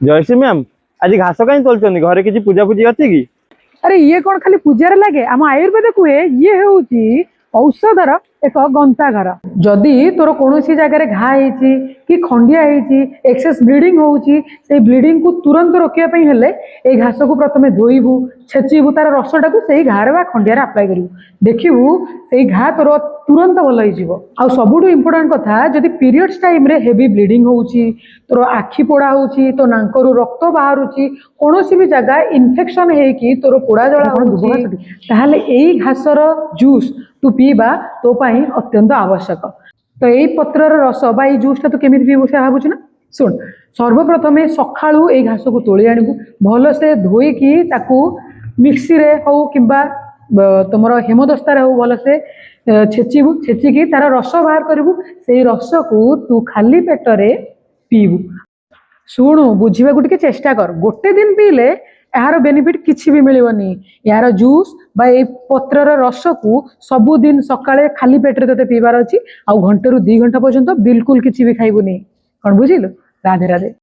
Jayashree ma'am आज घास कहीं तोलुଛନ୍ତି घरे किसी पूजा पूजी अच्छी कि? अरे ये कौन खाली पूजार लगे आम आयुर्वेद कहे ये हूँ औषधर एक गंताघर। जदि तोर कौन जगह घा कि खंडिया एक्सेस ब्लीडिंग होची से ब्लीडिंग को तुरंत रोकने हेले ए घास को प्रथम धोईबू छेचीबू तार रसटा को सही घारे बा खंडियार आप्लाय करू देखू से घा तोर तुरंत भल हो। सबुठ इम्पोर्टाट कथा जदि पीरियड्स टाइम रे हेवी ब्लीडिंग होची तोर आखि पोड़ा होची तो नाकरू रक्त बाहरुची कौन भी जगह इन्फेक्शन है तोर पोड़ा जला होची ताहले एई घासर जूस तू पीवा तो पाई अत्यंत आवश्यक। तो यही पत्रर रस बा जूसटा तू केमी पीबू से भावुँ ना शुण सर्वप्रथमे सकाळू ए घास को तोली आणबू भल से धोईकी ताकू मिक्सी रे हो किंबा तुम हेमदस्तार हो भल से छेचीबू छेचिकी तार रस बाहर करू से रस को तू खाली पेटरे पीबू। शुणु बुझा टे चेष्टा कर गोटे दिन पीले यार बेनिफिट किसी भी मिलनी यार जूस बा पत्रर रस को सबुदिन सकाळे खाली पेटरे ते पीबार अच्छी आ घंटे रु 2 घंटा पर्यंत बिल्कुल किसी भी खाइबुनी कौन बुझिलु। राधे राधे।